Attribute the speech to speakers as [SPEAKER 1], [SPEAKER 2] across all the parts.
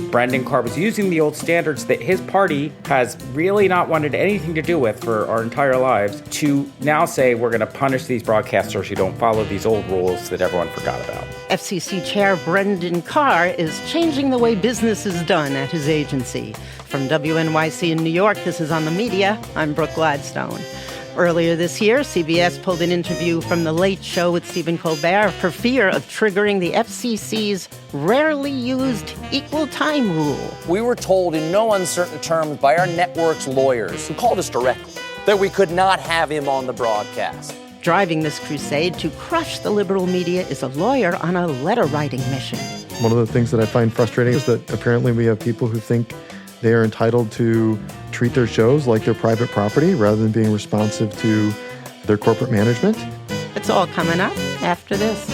[SPEAKER 1] Brendan Carr was using the old standards that his party has really not wanted anything to do with for our entire lives to now say we're going to punish these broadcasters who don't follow these old rules that everyone forgot about.
[SPEAKER 2] FCC Chair Brendan Carr is changing the way business is done at his agency. From WNYC in New York, this is On the Media. I'm Brooke Gladstone. Earlier this year, CBS pulled an interview from The Late Show with Stephen Colbert for fear of triggering the FCC's rarely used equal time rule.
[SPEAKER 3] We were told in no uncertain terms by our network's lawyers, who called us directly, that we could not have him on the broadcast.
[SPEAKER 2] Driving this crusade to crush the liberal media is a lawyer on a letter-writing mission.
[SPEAKER 4] One of the things that I find frustrating is that apparently we have people who think they are entitled to treat their shows like their private property rather than being responsive to their corporate management.
[SPEAKER 2] It's all coming up after this.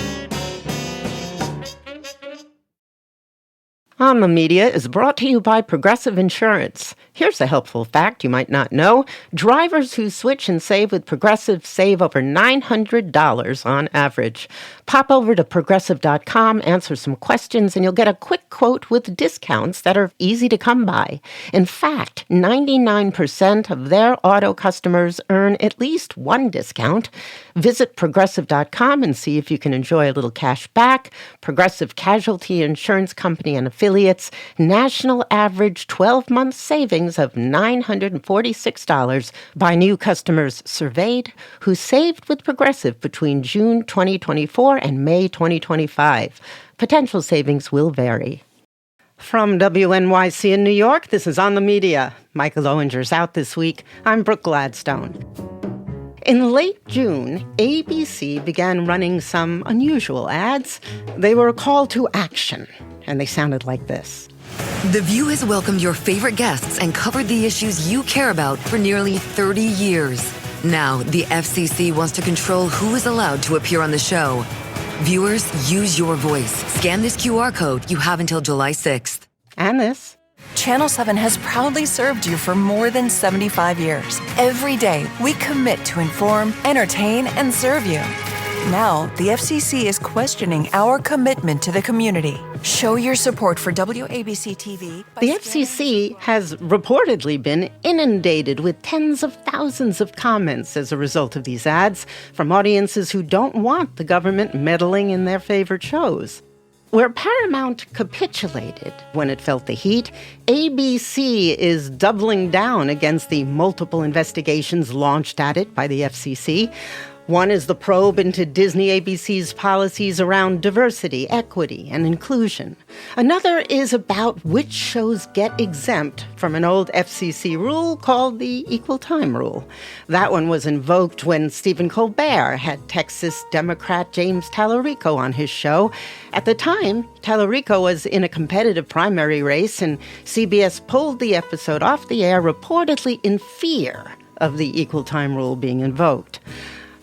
[SPEAKER 2] On the Media is brought to you by Progressive Insurance. Here's a helpful fact you might not know. Drivers who switch and save with Progressive save over $900 on average. Pop over to Progressive.com, answer some questions, and you'll get a quick quote with discounts that are easy to come by. In fact, 99% of their auto customers earn at least one discount. Visit Progressive.com and see if you can enjoy a little cash back. Progressive Casualty Insurance Company and affiliates. National average 12-month savings of $946 by new customers surveyed who saved with Progressive between June 2024 and May 2025. Potential savings will vary. From WNYC in New York, this is On the Media. Michael Owenger's out this week. I'm Brooke Gladstone. In late June, ABC began running some unusual ads. They were a call to action, and they sounded like this.
[SPEAKER 5] The View has welcomed your favorite guests and covered the issues you care about for nearly 30 years. Now, the FCC wants to control who is allowed to appear on the show. Viewers, use your voice. Scan this QR code. You have until July 6th.
[SPEAKER 2] And this.
[SPEAKER 6] Channel 7 has proudly served you for more than 75 years. Every day, we commit to inform, entertain, and serve you. Now, the FCC is questioning our commitment to the community. Show your support for WABC TV.
[SPEAKER 2] The FCC has reportedly been inundated with tens of thousands of comments as a result of these ads from audiences who don't want the government meddling in their favorite shows. Where Paramount capitulated when it felt the heat, ABC is doubling down against the multiple investigations launched at it by the FCC. One is the probe into Disney ABC's policies around diversity, equity, and inclusion. Another is about which shows get exempt from an old FCC rule called the Equal Time Rule. That one was invoked when Stephen Colbert had Texas Democrat James Tallarico on his show. At the time, Tallarico was in a competitive primary race, and CBS pulled the episode off the air reportedly in fear of the Equal Time Rule being invoked.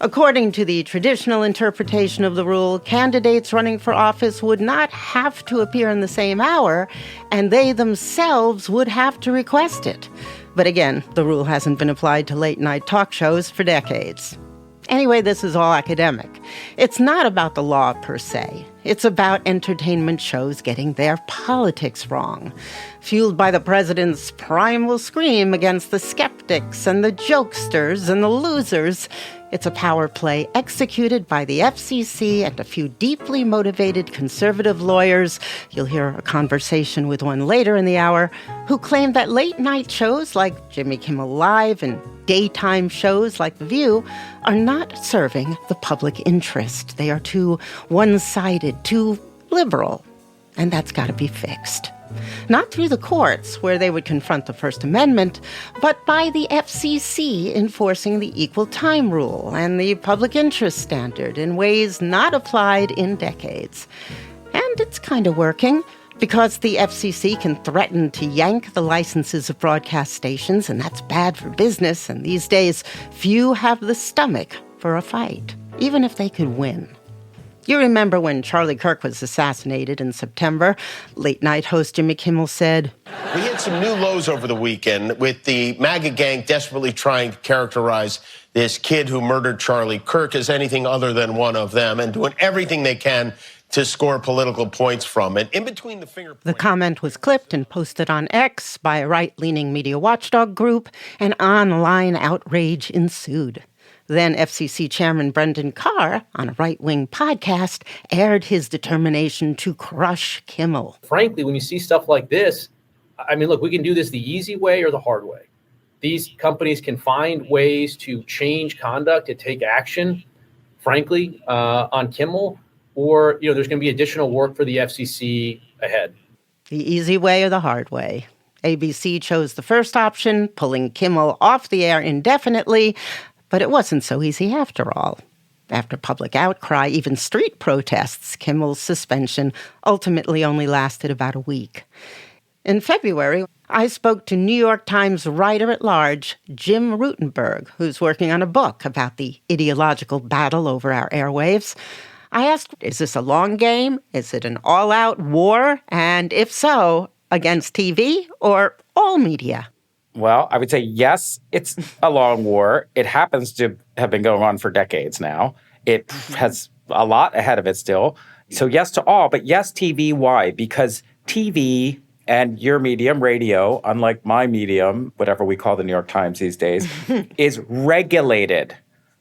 [SPEAKER 2] According to the traditional interpretation of the rule, candidates running for office would not have to appear in the same hour, and they themselves would have to request it. But again, the rule hasn't been applied to late-night talk shows for decades. Anyway, this is all academic. It's not about the law per se. It's about entertainment shows getting their politics wrong. Fueled by the president's primal scream against the skeptics and the jokesters and the losers, it's a power play executed by the FCC and a few deeply motivated conservative lawyers. You'll hear a conversation with one later in the hour who claim that late-night shows like Jimmy Kimmel Live and daytime shows like The View are not serving the public interest. They are too one-sided, too liberal, and that's got to be fixed. Not through the courts, where they would confront the First Amendment, but by the FCC enforcing the Equal Time Rule and the public interest standard in ways not applied in decades. And it's kind of working, because the FCC can threaten to yank the licenses of broadcast stations, and that's bad for business, and these days, few have the stomach for a fight, even if they could win. You remember when Charlie Kirk was assassinated in September? Late-night host Jimmy Kimmel said,
[SPEAKER 7] "We hit some new lows over the weekend with the MAGA gang desperately trying to characterize this kid who murdered Charlie Kirk as anything other than one of them and doing everything they can to score political points from. And in between the finger points,
[SPEAKER 2] The comment was clipped and posted on X by a right-leaning media watchdog group, and online outrage ensued. Then FCC Chairman Brendan Carr, on a right-wing podcast, aired his determination to crush Kimmel.
[SPEAKER 8] Frankly, when you see stuff like this, I mean, look, we can do this the easy way or the hard way. These companies can find ways to change conduct, to take action, frankly, on Kimmel, or, there's going to be additional work for the FCC ahead.
[SPEAKER 2] The easy way or the hard way? ABC chose the first option, pulling Kimmel off the air indefinitely, but it wasn't so easy after all. After public outcry, even street protests, Kimmel's suspension ultimately only lasted about a week. In February, I spoke to New York Times writer-at-large Jim Rutenberg, who's working on a book about the ideological battle over our airwaves. I asked, is this a long game? Is it an all-out war? And if so, against TV or all media?
[SPEAKER 1] Well, I would say yes, it's a long war. It happens to have been going on for decades now. It has a lot ahead of it still. So yes to all, but yes TV. Why? Because TV and your medium, radio, unlike my medium, whatever we call the New York Times these days, is regulated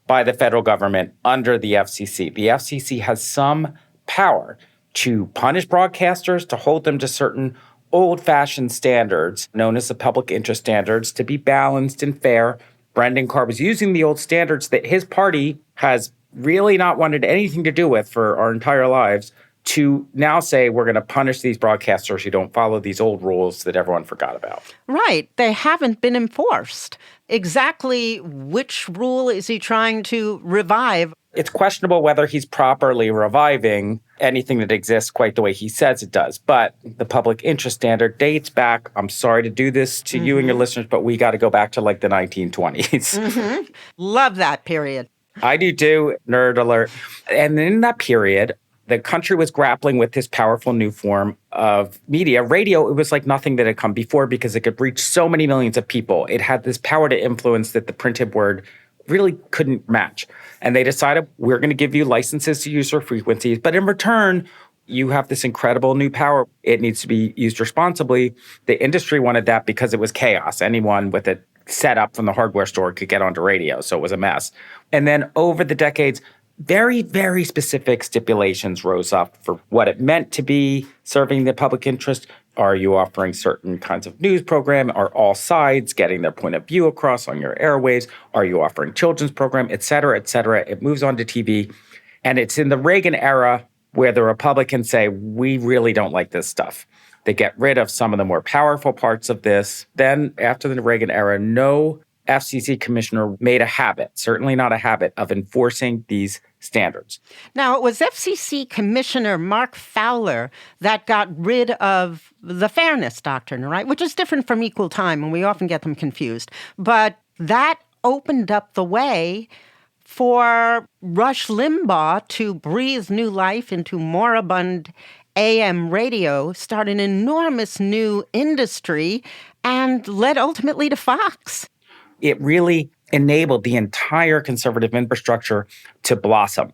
[SPEAKER 1] by the federal government under the FCC. The FCC has some power to punish broadcasters, to hold them to certain old-fashioned standards, known as the public interest standards, to be balanced and fair. Brendan Carr was using the old standards that his party has really not wanted anything to do with for our entire lives, to now say we're going to punish these broadcasters who don't follow these old rules that everyone forgot about.
[SPEAKER 2] Right. They haven't been enforced. Exactly which rule is he trying to revive?
[SPEAKER 1] It's questionable whether he's properly reviving anything that exists quite the way he says it does. But the public interest standard dates back. I'm sorry to do this to you and your listeners, but we got to go back to like the 1920s.
[SPEAKER 2] Love that period.
[SPEAKER 1] I do too, nerd alert. And in that period, the country was grappling with this powerful new form of media. Radio, it was like nothing that had come before because it could reach so many millions of people. It had this power to influence that the printed word really couldn't match. And they decided, we're going to give you licenses to use our frequencies, but in return, you have this incredible new power. It needs to be used responsibly. The industry wanted that because it was chaos. Anyone with it set up from the hardware store could get onto radio, so it was a mess. And then over the decades, very, very specific stipulations rose up for what it meant to be serving the public interest. Are you offering certain kinds of news program? Are all sides getting their point of view across on your airwaves? Are you offering children's program, et cetera, et cetera? It moves on to TV. And it's in the Reagan era where the Republicans say, we really don't like this stuff. They get rid of some of the more powerful parts of this. Then after the Reagan era, no FCC commissioner made a habit, certainly not a habit, of enforcing these standards.
[SPEAKER 2] Now, it was FCC Commissioner Mark Fowler that got rid of the fairness doctrine, right? Which is different from equal time, and we often get them confused. But that opened up the way for Rush Limbaugh to breathe new life into moribund AM radio, start an enormous new industry, and led ultimately to Fox.
[SPEAKER 1] It really enabled the entire conservative infrastructure to blossom.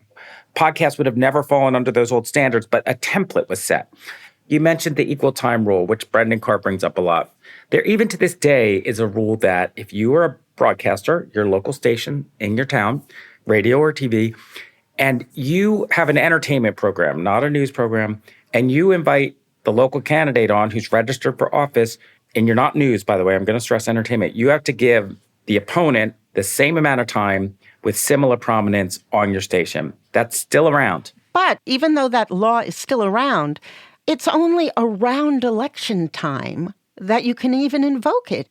[SPEAKER 1] Podcasts would have never fallen under those old standards, but a template was set. You mentioned the equal time rule, which Brendan Carr brings up a lot. There, even to this day, is a rule that if you are a broadcaster, your local station in your town, radio or TV, and you have an entertainment program, not a news program, and you invite the local candidate on who's registered for office, and you're not news, by the way, I'm going to stress entertainment, you have to give the opponent the same amount of time with similar prominence on your station. That's still around.
[SPEAKER 2] But even though that law is still around, it's only around election time that you can even invoke it.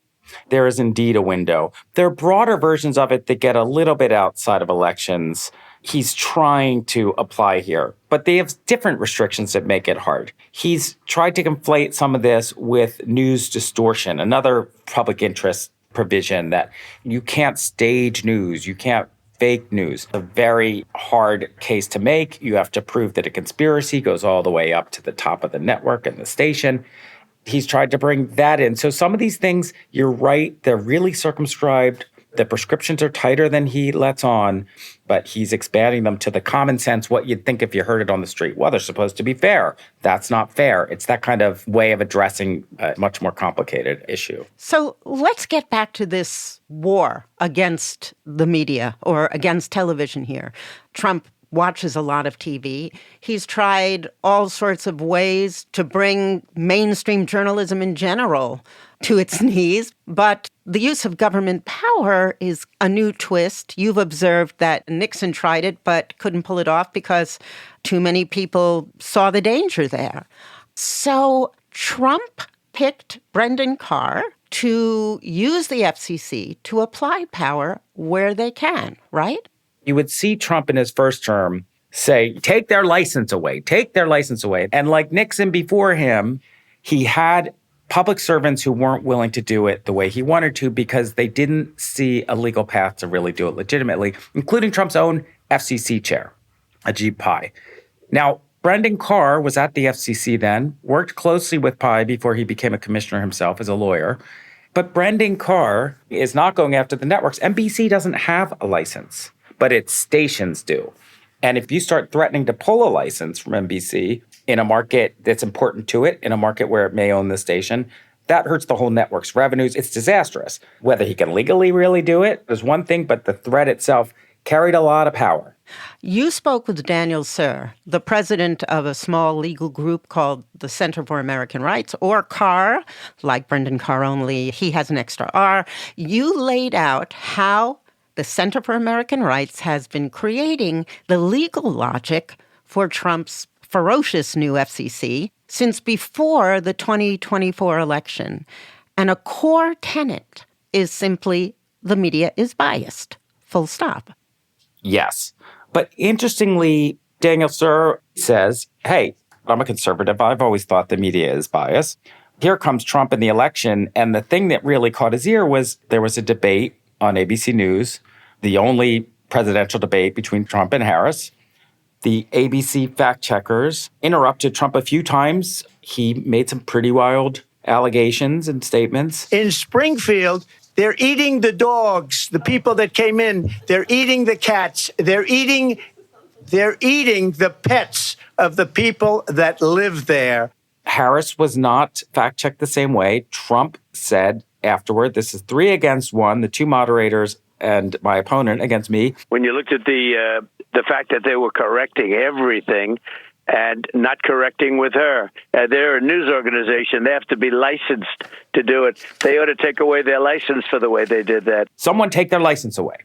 [SPEAKER 1] There is indeed a window. There are broader versions of it that get a little bit outside of elections. He's trying to apply here, but they have different restrictions that make it hard. He's tried to conflate some of this with news distortion, another public interest provision that you can't stage news, you can't fake news. A very hard case to make. You have to prove that a conspiracy goes all the way up to the top of the network and the station. He's tried to bring that in. So some of these things, you're right, they're really circumscribed. The prescriptions are tighter than he lets on, but he's expanding them to the common sense, what you'd think if you heard it on the street. Well, they're supposed to be fair. That's not fair. It's that kind of way of addressing a much more complicated issue.
[SPEAKER 2] So let's get back to this war against the media or against television here. Trump watches a lot of TV. He's tried all sorts of ways to bring mainstream journalism in general to its knees, but the use of government power is a new twist. You've observed that Nixon tried it but couldn't pull it off because too many people saw the danger there. So Trump picked Brendan Carr to use the FCC to apply power where they can, right?
[SPEAKER 1] You would see Trump in his first term say, take their license away, take their license away. And like Nixon before him, he had public servants who weren't willing to do it the way he wanted to because they didn't see a legal path to really do it legitimately, including Trump's own FCC chair, Ajit Pai. Now, Brendan Carr was at the FCC then, worked closely with Pai before he became a commissioner himself as a lawyer. But Brendan Carr is not going after the networks. NBC doesn't have a license, but its stations do. And if you start threatening to pull a license from NBC in a market that's important to it, in a market where it may own the station, that hurts the whole network's revenues. It's disastrous. Whether he can legally really do it is one thing, but the threat itself carried a lot of power.
[SPEAKER 2] You spoke with Daniel Suhr, the president of a small legal group called the Center for American Rights, or CAR, like Brendan Carr, only he has an extra R. You laid out how the Center for American Rights has been creating the legal logic for Trump's ferocious new FCC since before the 2024 election. And a core tenet is simply the media is biased, full stop.
[SPEAKER 1] Yes. But interestingly, Daniel Suhr says, hey, I'm a conservative. I've always thought the media is biased. Here comes Trump in the election. And the thing that really caught his ear was there was a debate on ABC News, the only presidential debate between Trump and Harris. The ABC fact checkers interrupted Trump a few times. He made some pretty wild allegations and statements.
[SPEAKER 9] In Springfield, they're eating the dogs, the people that came in. They're eating the cats. They're eating the pets of the people that live there.
[SPEAKER 1] Harris was not fact-checked the same way. Trump said afterward, this is 3 against 1, the two moderators and my opponent against me.
[SPEAKER 10] When you looked at the fact that they were correcting everything and not correcting with her. They're a news organization. They have to be licensed to do it. They ought to take away their license for the way they did that.
[SPEAKER 1] Someone take their license away.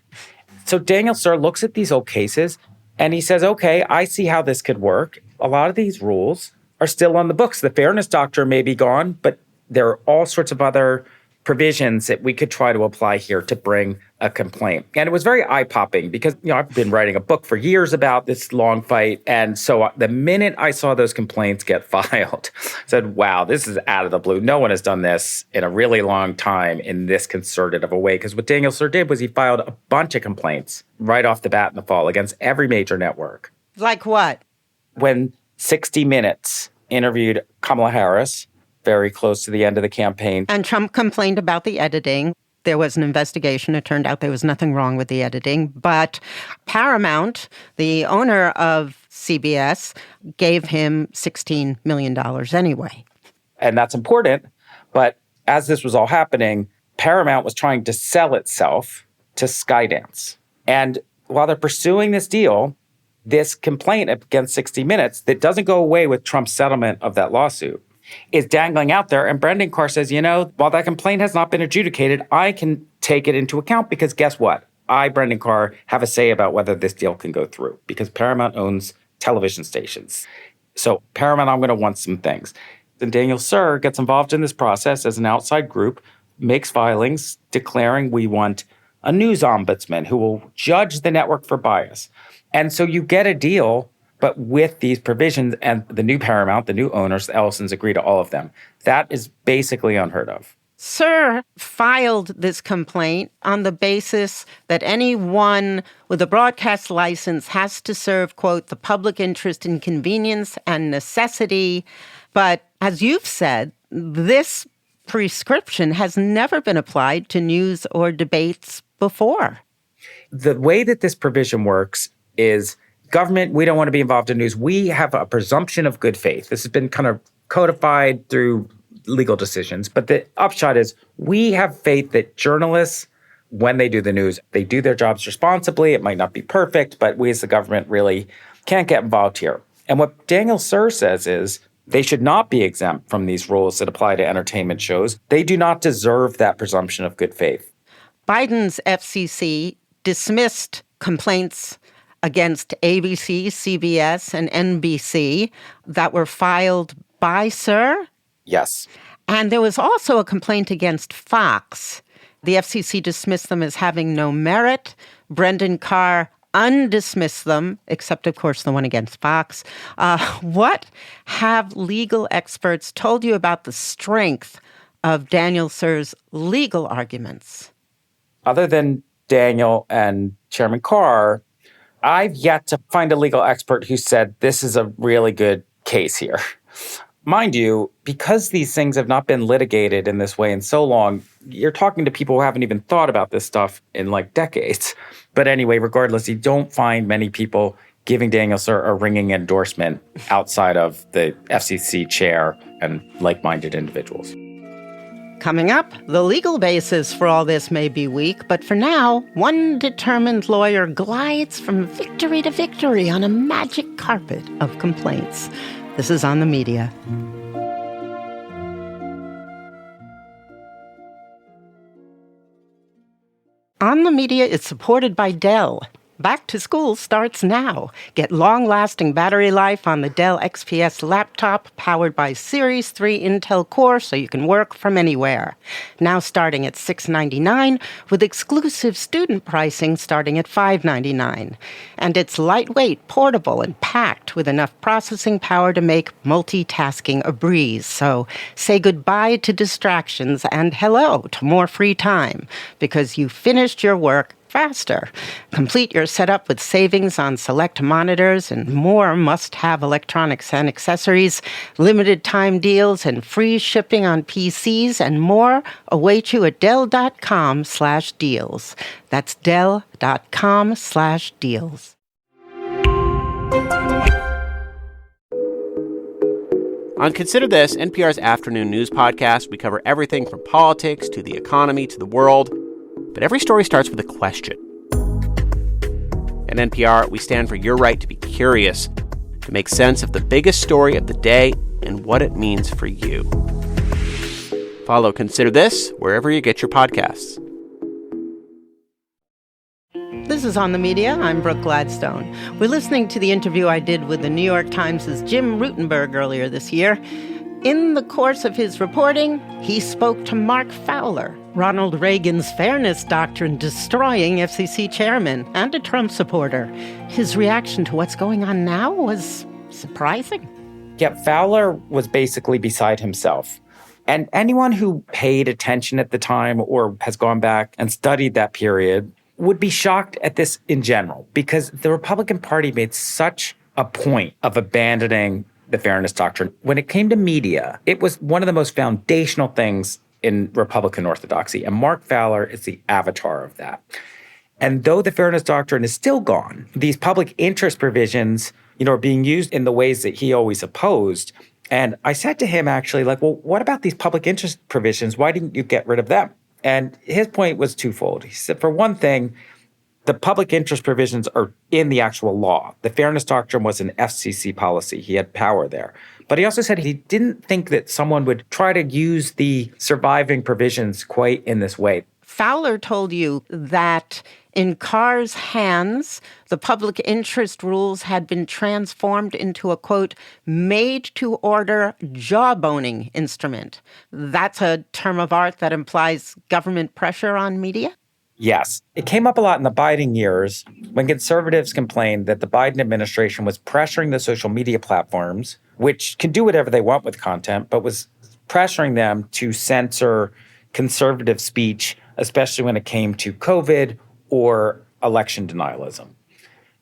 [SPEAKER 1] So Daniel Suhr looks at these old cases and he says, okay, I see how this could work. A lot of these rules are still on the books. The fairness doctrine may be gone, but there are all sorts of other provisions that we could try to apply here to bring a complaint. And it was very eye-popping because, I've been writing a book for years about this long fight. And so the minute I saw those complaints get filed, I said, wow, this is out of the blue. No one has done this in a really long time in this concerted of a way. Because what Daniel Suhr did was he filed a bunch of complaints right off the bat in the fall against every major network.
[SPEAKER 2] Like what?
[SPEAKER 1] When 60 Minutes interviewed Kamala Harris, very close to the end of the campaign.
[SPEAKER 2] And Trump complained about the editing. There was an investigation. It turned out there was nothing wrong with the editing. But Paramount, the owner of CBS, gave him $16 million anyway.
[SPEAKER 1] And that's important. But as this was all happening, Paramount was trying to sell itself to Skydance. And while they're pursuing this deal, this complaint against 60 Minutes that doesn't go away with Trump's settlement of that lawsuit is dangling out there. And Brendan Carr says, while that complaint has not been adjudicated, I can take it into account because guess what? I, Brendan Carr, have a say about whether this deal can go through because Paramount owns television stations. So Paramount, I'm going to want some things. Then Daniel Suhr gets involved in this process as an outside group, makes filings declaring we want a news ombudsman who will judge the network for bias. And so you get a deal, but with these provisions and the new Paramount, the new owners, the Ellisons agree to all of them. That is basically unheard of.
[SPEAKER 2] Suhr filed this complaint on the basis that anyone with a broadcast license has to serve, quote, the public interest in convenience and necessity. But as you've said, this prescription has never been applied to news or debates before.
[SPEAKER 1] The way that this provision works is government, we don't want to be involved in news. We have a presumption of good faith. This has been kind of codified through legal decisions. But the upshot is we have faith that journalists, when they do the news, they do their jobs responsibly. It might not be perfect, but we as the government really can't get involved here. And what Daniel Suhr says is they should not be exempt from these rules that apply to entertainment shows. They do not deserve that presumption of good faith.
[SPEAKER 2] Biden's FCC dismissed complaints against ABC, CBS, and NBC that were filed by Suhr.
[SPEAKER 1] Yes.
[SPEAKER 2] And there was also a complaint against Fox. The FCC dismissed them as having no merit. Brendan Carr undismissed them, except, of course, the one against Fox. What have legal experts told you about the strength of Daniel Suhr's legal arguments?
[SPEAKER 1] Other than Daniel and Chairman Carr, I've yet to find a legal expert who said this is a really good case here. Mind you, because these things have not been litigated in this way in so long, you're talking to people who haven't even thought about this stuff in like decades. But anyway, regardless, you don't find many people giving Daniel Suhr a ringing endorsement outside of the FCC chair and like-minded individuals.
[SPEAKER 2] Coming up, the legal basis for all this may be weak, but for now, one determined lawyer glides from victory to victory on a magic carpet of complaints. This is On the Media. On the Media is supported by Dell. Back to school starts now. Get long-lasting battery life on the Dell XPS laptop powered by Series 3 Intel Core so you can work from anywhere. Now starting at $699 with exclusive student pricing starting at $599. And it's lightweight, portable, and packed with enough processing power to make multitasking a breeze. So say goodbye to distractions and hello to more free time because you finished your work faster. Complete your setup with savings on select monitors and more must-have electronics and accessories, limited time deals and free shipping on PCs and more await you at Dell.com/deals. That's Dell.com/deals.
[SPEAKER 11] On Consider This, NPR's afternoon news podcast, we cover everything from politics to the economy to the world. But every story starts with a question. At NPR, we stand for your right to be curious, to make sense of the biggest story of the day and what it means for you. Follow Consider This wherever you get your podcasts.
[SPEAKER 2] This is On the Media. I'm Brooke Gladstone. We're listening to the interview I did with the New York Times' Jim Rutenberg earlier this year. In the course of his reporting, he spoke to Mark Fowler, Ronald Reagan's fairness doctrine destroying FCC chairman and a Trump supporter. His reaction to what's going on now was surprising.
[SPEAKER 1] Yeah, Fowler was basically beside himself. And anyone who paid attention at the time or has gone back and studied that period would be shocked at this in general, because the Republican Party made such a point of abandoning the fairness doctrine. When it came to media, it was one of the most foundational things in Republican orthodoxy, and Mark Fowler is the avatar of that. And though the fairness doctrine is still gone, these public interest provisions, are being used in the ways that he always opposed. And I said to him, actually, well, what about these public interest provisions? Why didn't you get rid of them? And his point was twofold. He said, for one thing, the public interest provisions are in the actual law. The fairness doctrine was an FCC policy. He had power there. But he also said he didn't think that someone would try to use the surviving provisions quite in this way.
[SPEAKER 2] Fowler told you that in Carr's hands, the public interest rules had been transformed into a, quote, made-to-order jawboning instrument. That's a term of art that implies government pressure on media?
[SPEAKER 1] Yes. It came up a lot in the Biden years when conservatives complained that the Biden administration was pressuring the social media platforms, which can do whatever they want with content, but was pressuring them to censor conservative speech, especially when it came to COVID or election denialism.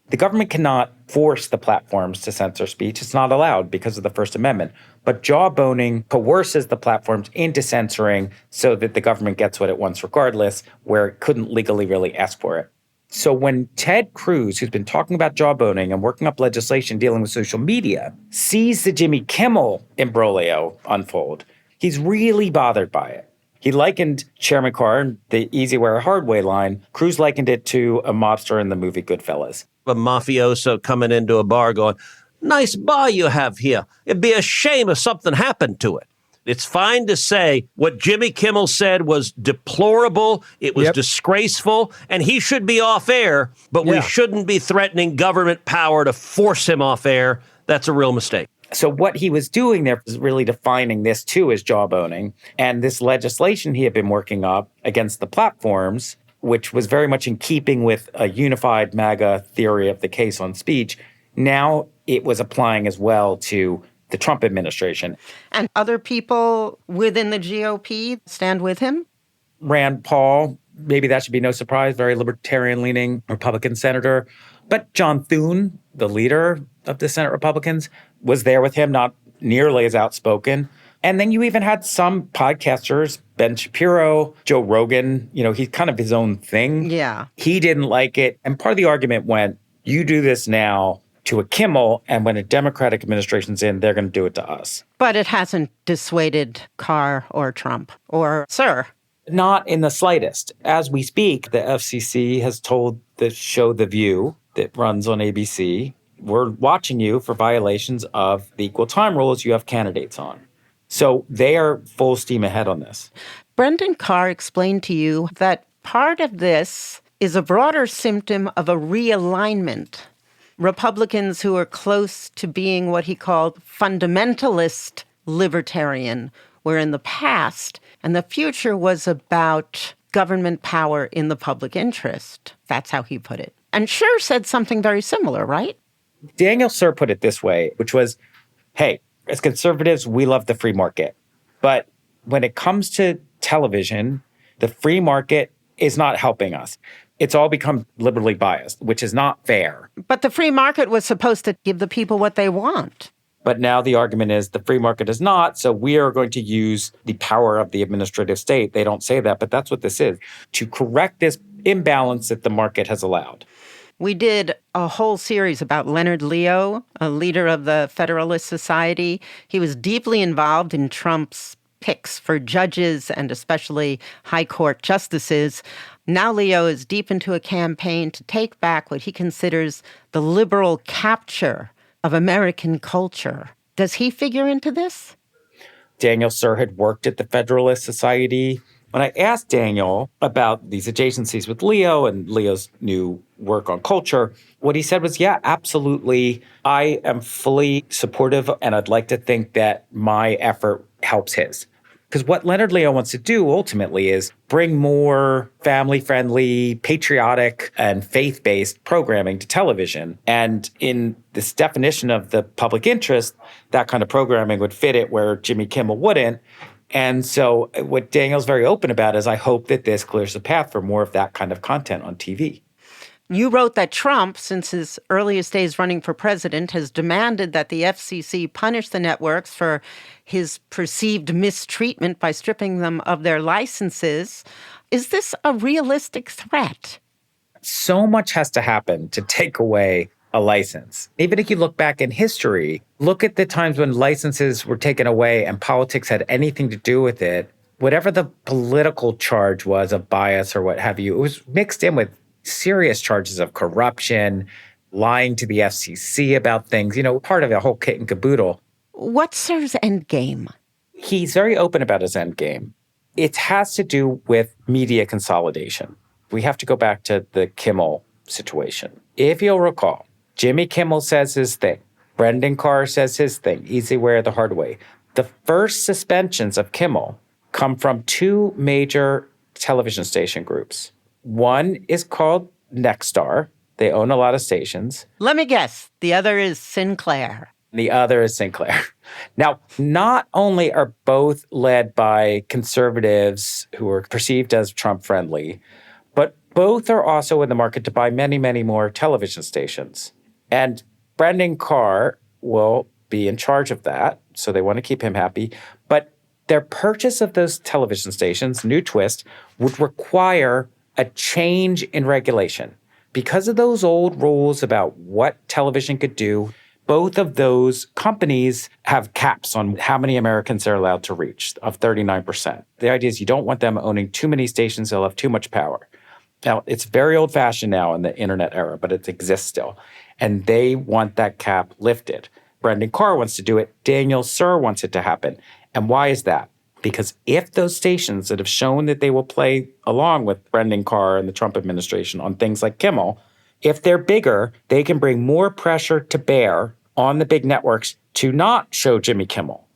[SPEAKER 1] The government cannot force the platforms to censor speech. It's not allowed because of the First Amendment. But jawboning coerces the platforms into censoring so that the government gets what it wants regardless, where it couldn't legally really ask for it. So when Ted Cruz, who's been talking about jawboning and working up legislation dealing with social media, sees the Jimmy Kimmel imbroglio unfold, he's really bothered by it. He likened Chairman Carr, the easy way or hard way line. Cruz likened it to a mobster in the movie Goodfellas.
[SPEAKER 12] A mafioso coming into a bar going, "Nice bar you have here. It'd be a shame if something happened to it." It's fine to say what Jimmy Kimmel said was deplorable, it was disgraceful, and he should be off air, but we shouldn't be threatening government power to force him off air. That's a real mistake.
[SPEAKER 1] So what he was doing there was really defining this too as jawboning. And this legislation he had been working up against the platforms, which was very much in keeping with a unified MAGA theory of the case on speech, now it was applying as well to the Trump administration.
[SPEAKER 2] And other people within the GOP stand with him?
[SPEAKER 1] Rand Paul, maybe that should be no surprise, very libertarian-leaning Republican senator. But John Thune, the leader of the Senate Republicans, was there with him, not nearly as outspoken. And then you even had some podcasters, Ben Shapiro, Joe Rogan, he's kind of his own thing.
[SPEAKER 2] Yeah.
[SPEAKER 1] He didn't like it. And part of the argument went, you do this now to a Kimmel, and when a Democratic administration's in, they're going to do it to us.
[SPEAKER 2] But it hasn't dissuaded Carr or Trump or Suhr.
[SPEAKER 1] Not in the slightest. As we speak, the FCC has told the show The View that runs on ABC, we're watching you for violations of the equal time rules you have candidates on. So they are full steam ahead on this.
[SPEAKER 2] Brendan Carr explained to you that part of this is a broader symptom of a realignment. Republicans who are close to being what he called fundamentalist libertarian were in the past, and the future was about government power in the public interest. That's how he put it. And Suhr said something very similar, right?
[SPEAKER 1] Daniel Suhr put it this way, which was, hey, as conservatives, we love the free market. But when it comes to television, the free market is not helping us. It's all become liberally biased, which is not fair.
[SPEAKER 2] But the free market was supposed to give the people what they want.
[SPEAKER 1] But now the argument is the free market is not, so we are going to use the power of the administrative state. They don't say that, but that's what this is, to correct this imbalance that the market has allowed.
[SPEAKER 2] We did a whole series about Leonard Leo, a leader of the Federalist Society. He was deeply involved in Trump's picks for judges and especially high court justices. Now Leo is deep into a campaign to take back what he considers the liberal capture of American culture. Does he figure into this?
[SPEAKER 1] Daniel Suhr had worked at the Federalist Society. When I asked Daniel about these adjacencies with Leo and Leo's new work on culture, what he said was, yeah, absolutely. I am fully supportive, and I'd like to think that my effort helps his. Because what Leonard Leo wants to do ultimately is bring more family-friendly, patriotic, and faith-based programming to television. And in this definition of the public interest, that kind of programming would fit it where Jimmy Kimmel wouldn't. And so what Daniel's very open about is I hope that this clears the path for more of that kind of content on TV.
[SPEAKER 2] You wrote that Trump, since his earliest days running for president, has demanded that the FCC punish the networks for his perceived mistreatment by stripping them of their licenses. Is this a realistic threat?
[SPEAKER 1] So much has to happen to take away a license. Even if you look back in history, look at the times when licenses were taken away and politics had anything to do with it. Whatever the political charge was of bias or what have you, it was mixed in with serious charges of corruption, lying to the FCC about things, part of a whole kit and caboodle.
[SPEAKER 2] What's Suhr's end game?
[SPEAKER 1] He's very open about his end game. It has to do with media consolidation. We have to go back to the Kimmel situation. If you'll recall, Jimmy Kimmel says his thing. Brendan Carr says his thing. Easy way or the hard way. The first suspensions of Kimmel come from two major television station groups. One is called Nexstar. They own a lot of stations.
[SPEAKER 2] Let me guess. The other is Sinclair.
[SPEAKER 1] The other is Sinclair. Now, not only are both led by conservatives who are perceived as Trump-friendly, but both are also in the market to buy many, many more television stations. And Brendan Carr will be in charge of that. So they want to keep him happy. But their purchase of those television stations, new twist, would require a change in regulation. Because of those old rules about what television could do, both of those companies have caps on how many Americans they're allowed to reach of 39%. The idea is you don't want them owning too many stations. They'll have too much power. Now, it's very old-fashioned now in the internet era, but it exists still. And they want that cap lifted. Brendan Carr wants to do it. Daniel Suhr wants it to happen. And why is that? Because if those stations that have shown that they will play along with Brendan Carr and the Trump administration on things like Kimmel, if they're bigger, they can bring more pressure to bear on the big networks to not show Jimmy Kimmel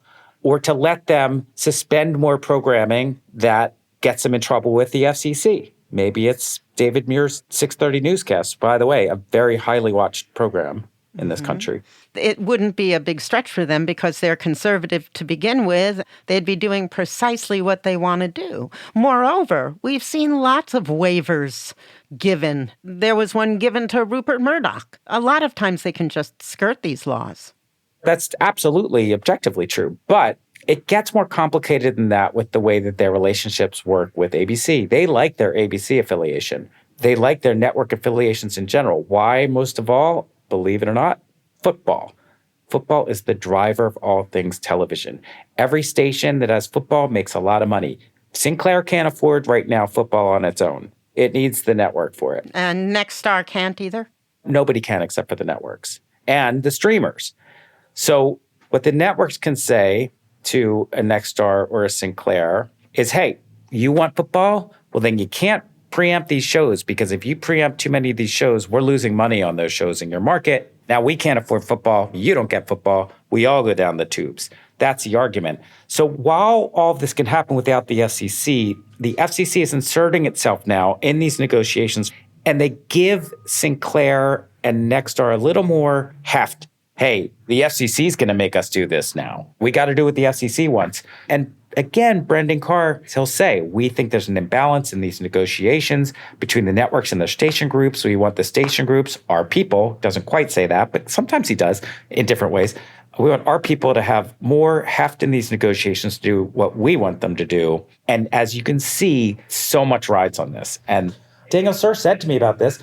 [SPEAKER 1] or to let them suspend more programming that gets them in trouble with the FCC. Maybe it's David Muir's 6:30 newscast, by the way, a very highly watched program in this country.
[SPEAKER 2] It wouldn't be a big stretch for them because they're conservative to begin with. They'd be doing precisely what they want to do. Moreover, we've seen lots of waivers given. There was one given to Rupert Murdoch. A lot of times they can just skirt these laws.
[SPEAKER 1] That's absolutely objectively true. But it gets more complicated than that with the way that their relationships work with ABC. They like their ABC affiliation. They like their network affiliations in general. Why, most of all? Believe it or not, football. Football is the driver of all things television. Every station that has football makes a lot of money. Sinclair can't afford right now football on its own. It needs the network for it.
[SPEAKER 2] And Nexstar can't either?
[SPEAKER 1] Nobody can except for the networks and the streamers. So what the networks can say to a Nexstar or a Sinclair is, hey, you want football? Well, then you can't preempt these shows, because if you preempt too many of these shows, we're losing money on those shows in your market. Now we can't afford football. You don't get football. We all go down the tubes. That's the argument. So while all of this can happen without the FCC is inserting itself now in these negotiations, and they give Sinclair and Nexstar a little more heft. Hey, the FCC is going to make us do this now. We got to do what the FCC wants. And again, Brendan Carr, he'll say, we think there's an imbalance in these negotiations between the networks and the station groups. We want the station groups, our people, doesn't quite say that, but sometimes he does in different ways. We want our people to have more heft in these negotiations to do what we want them to do. And as you can see, so much rides on this. And Daniel Suhr said to me about this,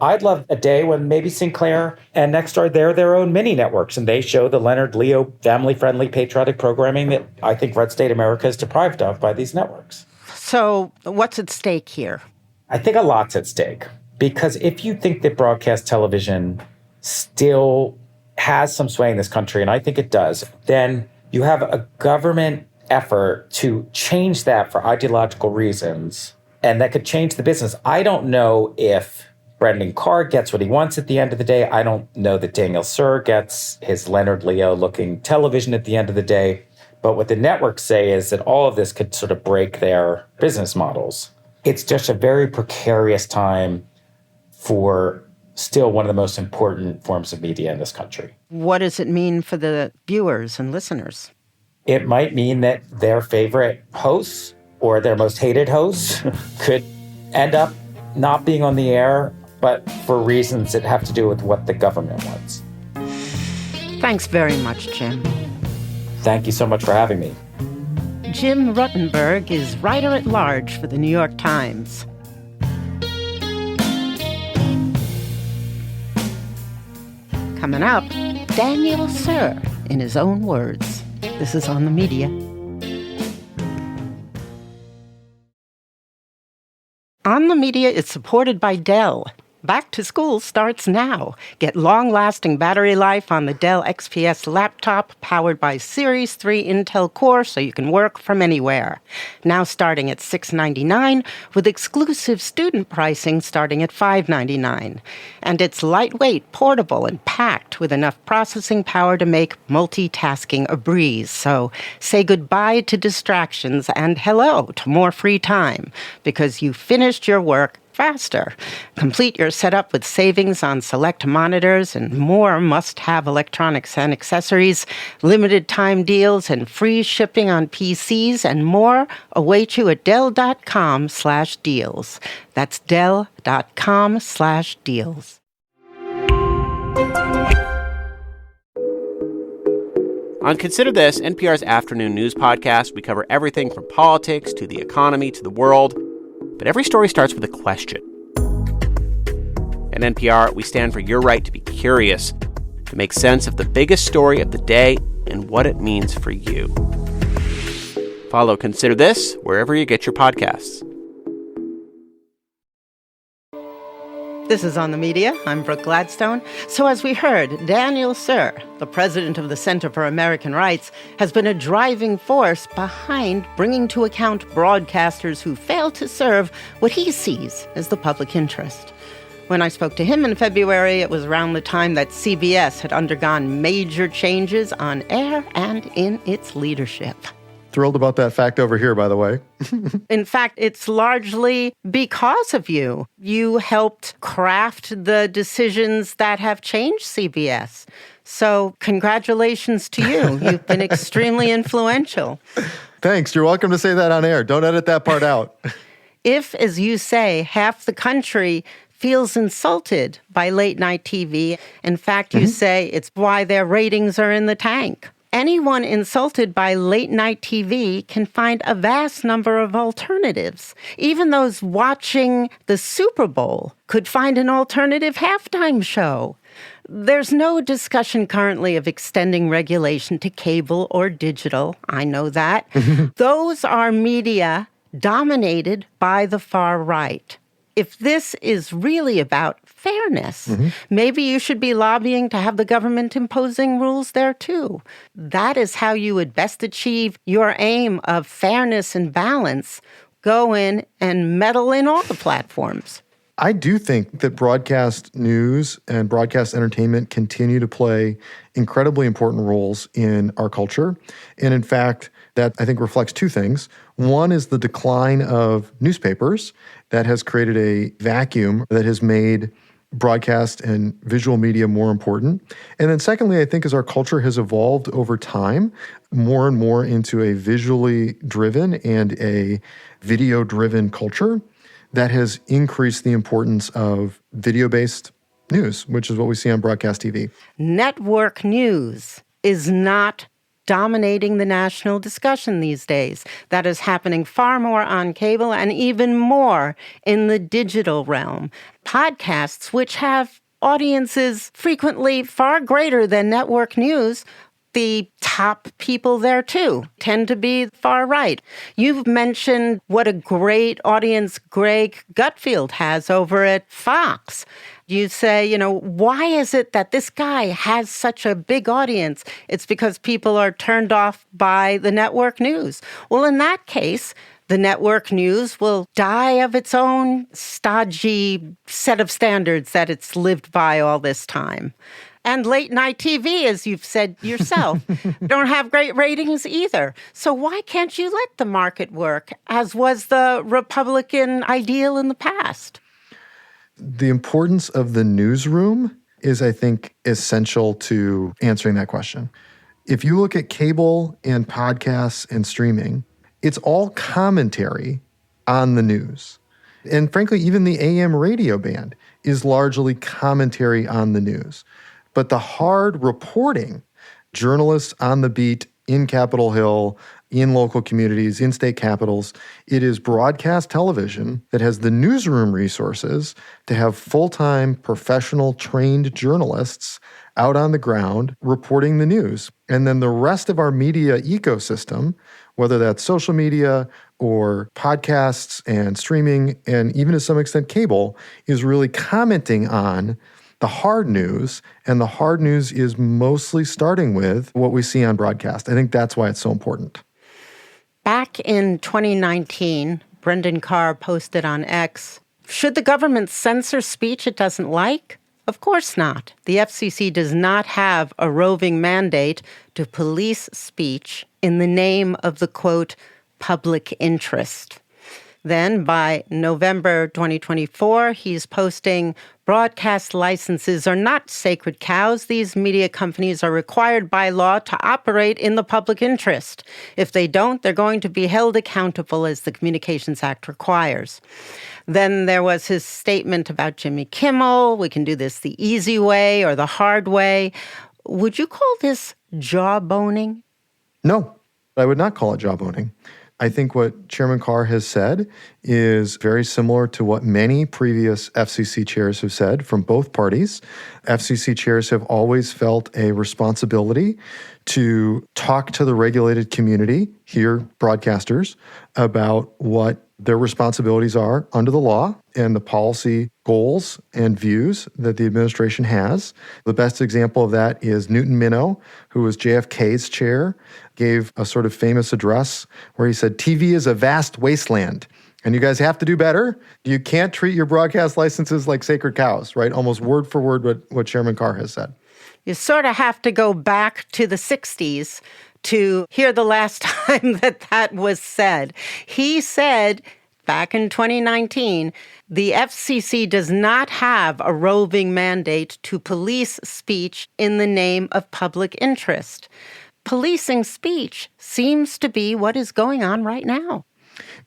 [SPEAKER 1] I'd love a day when maybe Sinclair and Nexstar, they're their own mini networks, and they show the Leonard Leo family-friendly patriotic programming that I think Red State America is deprived of by these networks.
[SPEAKER 2] So what's at stake here?
[SPEAKER 1] I think a lot's at stake, because if you think that broadcast television still has some sway in this country, and I think it does, then you have a government effort to change that for ideological reasons, and that could change the business. I don't know if Brendan Carr gets what he wants at the end of the day. I don't know that Daniel Suhr gets his Leonard Leo-looking television at the end of the day. But what the networks say is that all of this could sort of break their business models. It's just a very precarious time for still one of the most important forms of media in this country.
[SPEAKER 2] What does it mean for the viewers and listeners?
[SPEAKER 1] It might mean that their favorite hosts or their most hated hosts could end up not being on the air, but for reasons that have to do with what the government wants.
[SPEAKER 2] Thanks very much, Jim.
[SPEAKER 1] Thank you so much for having me.
[SPEAKER 2] Jim Rutenberg is writer-at-large for the New York Times. Coming up, Daniel Suhr, in his own words. This is On the Media. On the Media is supported by Dell. Back to school starts now. Get long-lasting battery life on the Dell XPS laptop powered by Series 3 Intel Core so you can work from anywhere. Now starting at $699 with exclusive student pricing starting at $599. And it's lightweight, portable, and packed with enough processing power to make multitasking a breeze. So say goodbye to distractions and hello to more free time because you finished your work faster. Complete your setup with savings on select monitors and more must-have electronics and accessories, limited time deals and free shipping on PCs and more await you at Dell.com/deals. That's Dell.com/deals.
[SPEAKER 11] On Consider This, NPR's afternoon news podcast, we cover everything from politics to the economy to the world. But every story starts with a question. At NPR, we stand for your right to be curious, to make sense of the biggest story of the day and what it means for you. Follow Consider This wherever you get your podcasts.
[SPEAKER 2] This is On the Media. I'm Brooke Gladstone. So as we heard, Daniel Suhr, the president of the Center for American Rights, has been a driving force behind bringing to account broadcasters who fail to serve what he sees as the public interest. When I spoke to him in February, it was around the time that CBS had undergone major changes on air and in its leadership.
[SPEAKER 4] Thrilled about that fact over here, by the way.
[SPEAKER 2] In fact, it's largely because of you. You helped craft the decisions that have changed CBS. So congratulations to you. You've been extremely influential.
[SPEAKER 4] Thanks. You're welcome to say that on air. Don't edit that part out.
[SPEAKER 2] If, as you say, half the country feels insulted by late-night TV, in fact, you say it's why their ratings are in the tank. Anyone insulted by late-night TV can find a vast number of alternatives. Even those watching the Super Bowl could find an alternative halftime show. There's no discussion currently of extending regulation to cable or digital. I know that. Those are media dominated by the far right. If this is really about fairness, maybe you should be lobbying to have the government imposing rules there too. That is how you would best achieve your aim of fairness and balance. Go in and meddle in all the platforms.
[SPEAKER 4] I do think that broadcast news and broadcast entertainment continue to play incredibly important roles in our culture. And in fact, that I think reflects two things. One is the decline of newspapers that has created a vacuum that has made broadcast and visual media more important. And then secondly, I think as our culture has evolved over time, more and more into a visually driven and a video-driven culture, that has increased the importance of video-based news, which is what we see on broadcast TV.
[SPEAKER 2] Network news is not dominating the national discussion these days. That is happening far more on cable and even more in the digital realm. Podcasts, which have audiences frequently far greater than network news, the top people there, too, tend to be far right. You've mentioned what a great audience Greg Gutfeld has over at Fox. You say, why is it that this guy has such a big audience? It's because people are turned off by the network news. Well, in that case, the network news will die of its own stodgy set of standards that it's lived by all this time. And late-night TV, as you've said yourself, don't have great ratings either. So why can't you let the market work, as was the Republican ideal in the past?
[SPEAKER 4] The importance of the newsroom is, I think, essential to answering that question. If you look at cable and podcasts and streaming, it's all commentary on the news. And frankly, even the AM radio band is largely commentary on the news. But the hard reporting, journalists on the beat in Capitol Hill, in local communities, in state capitals, it is broadcast television that has the newsroom resources to have full-time, professional, trained journalists out on the ground reporting the news. And then the rest of our media ecosystem, whether that's social media or podcasts and streaming, and even to some extent cable, is really commenting on the hard news, and the hard news is mostly starting with what we see on broadcast. I think that's why it's so important.
[SPEAKER 2] Back in 2019, Brendan Carr posted on X, should the government censor speech it doesn't like? Of course not. The FCC does not have a roving mandate to police speech in the name of the, quote, public interest. Then by November 2024, he's posting, broadcast licenses are not sacred cows. These media companies are required by law to operate in the public interest. If they don't, they're going to be held accountable as the Communications Act requires. Then there was his statement about Jimmy Kimmel. We can do this the easy way or the hard way. Would you call this jawboning?
[SPEAKER 4] No, I would not call it jawboning. I think what Chairman Carr has said is very similar to what many previous FCC chairs have said from both parties. FCC chairs have always felt a responsibility to talk to the regulated community, here broadcasters, about what their responsibilities are under the law and the policy goals and views that the administration has. The best example of that is Newton Minow, who was JFK's chair, gave a sort of famous address where he said, TV is a vast wasteland, and you guys have to do better. You can't treat your broadcast licenses like sacred cows, right? Almost word for word what Chairman Carr has said.
[SPEAKER 2] You sort of have to go back to the 60s to hear the last time that was said. He said back in 2019, the FCC does not have a roving mandate to police speech in the name of public interest. Policing speech seems to be what is going on right now.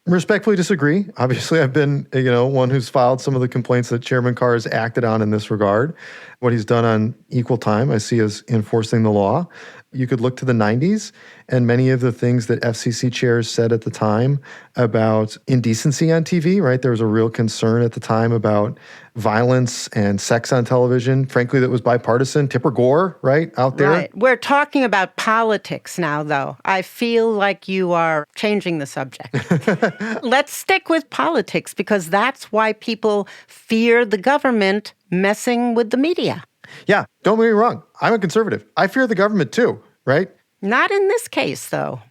[SPEAKER 4] Respectfully disagree. Obviously, I've been, one who's filed some of the complaints that Chairman Carr has acted on in this regard. What he's done on equal time, I see as enforcing the law. You could look to the 90s, and many of the things that FCC chairs said at the time about indecency on TV, right? There was a real concern at the time about violence and sex on television. Frankly, that was bipartisan. Tipper Gore, right, out there.
[SPEAKER 2] Right. We're talking about politics now, though. I feel like you are changing the subject. Let's stick with politics, because that's why people fear the government messing with the media.
[SPEAKER 4] Yeah, don't get me wrong. I'm a conservative. I fear the government too, right?
[SPEAKER 2] Not in this case, though.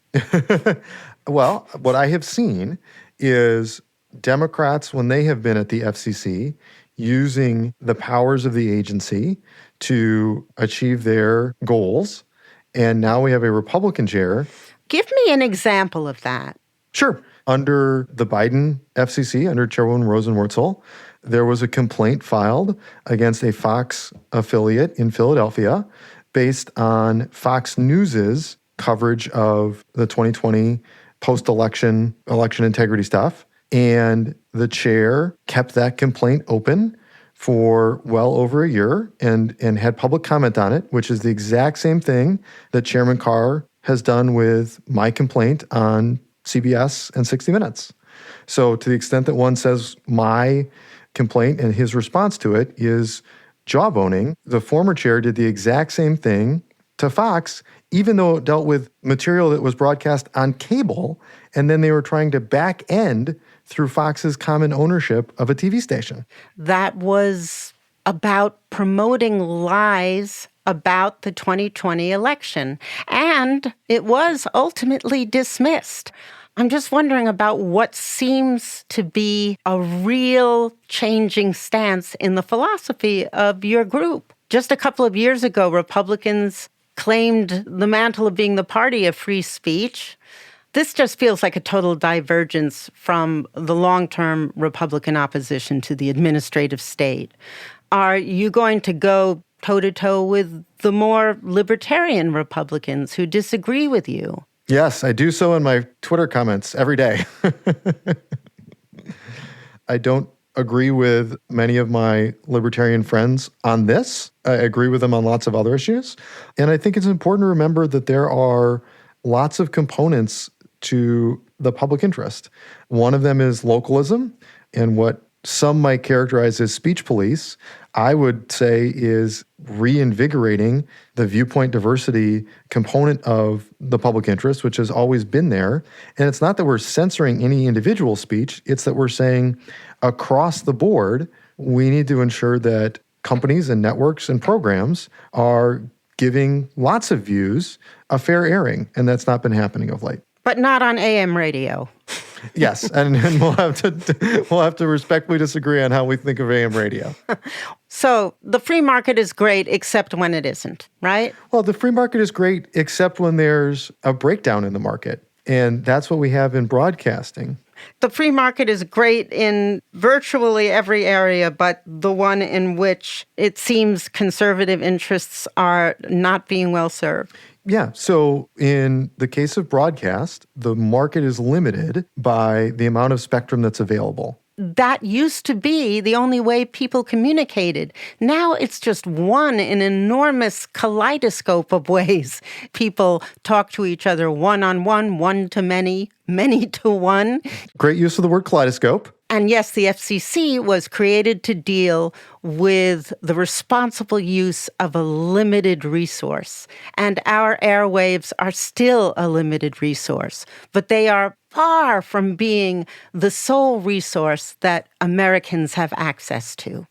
[SPEAKER 4] Well, what I have seen is Democrats, when they have been at the FCC, using the powers of the agency to achieve their goals. And now we have a Republican chair.
[SPEAKER 2] Give me an example of that.
[SPEAKER 4] Sure. Under the Biden FCC, under Chairwoman Rosenworcel, there was a complaint filed against a Fox affiliate in Philadelphia based on Fox News's coverage of the 2020 post-election election integrity stuff. And the chair kept that complaint open for well over a year and had public comment on it, which is the exact same thing that Chairman Carr has done with my complaint on CBS and 60 Minutes. So to the extent that one says my complaint and his response to it is jawboning, the former chair did the exact same thing to Fox, even though it dealt with material that was broadcast on cable, and then they were trying to back end through Fox's common ownership of a TV station.
[SPEAKER 2] That was about promoting lies about the 2020 election, and it was ultimately dismissed. I'm just wondering about what seems to be a real changing stance in the philosophy of your group. Just a couple of years ago, Republicans claimed the mantle of being the party of free speech. This just feels like a total divergence from the long-term Republican opposition to the administrative state. Are you going to go toe-to-toe with the more libertarian Republicans who disagree with you?
[SPEAKER 4] Yes, I do so in my Twitter comments every day. I don't agree with many of my libertarian friends on this. I agree with them on lots of other issues. And I think it's important to remember that there are lots of components to the public interest. One of them is localism, and what some might characterize as speech police, I would say is reinvigorating the viewpoint diversity component of the public interest, which has always been there. And it's not that we're censoring any individual speech, it's that we're saying across the board, we need to ensure that companies and networks and programs are giving lots of views a fair airing, and that's not been happening of late.
[SPEAKER 2] But not on AM radio.
[SPEAKER 4] Yes, and we'll have to respectfully disagree on how we think of AM radio.
[SPEAKER 2] So the free market is great, except when it isn't, right?
[SPEAKER 4] Well, the free market is great, except when there's a breakdown in the market, and that's what we have in broadcasting.
[SPEAKER 2] The free market is great in virtually every area, but the one in which it seems conservative interests are not being well served.
[SPEAKER 4] Yeah. So in the case of broadcast, the market is limited by the amount of spectrum that's available.
[SPEAKER 2] that used to be the only way people communicated. Now it's just one in an enormous kaleidoscope of ways. People talk to each other one-on-one, one to many, many to one.
[SPEAKER 4] Great use of the word kaleidoscope.
[SPEAKER 2] And yes, the FCC was created to deal with the responsible use of a limited resource. And our airwaves are still a limited resource, but they are far from being the sole resource that Americans have access to.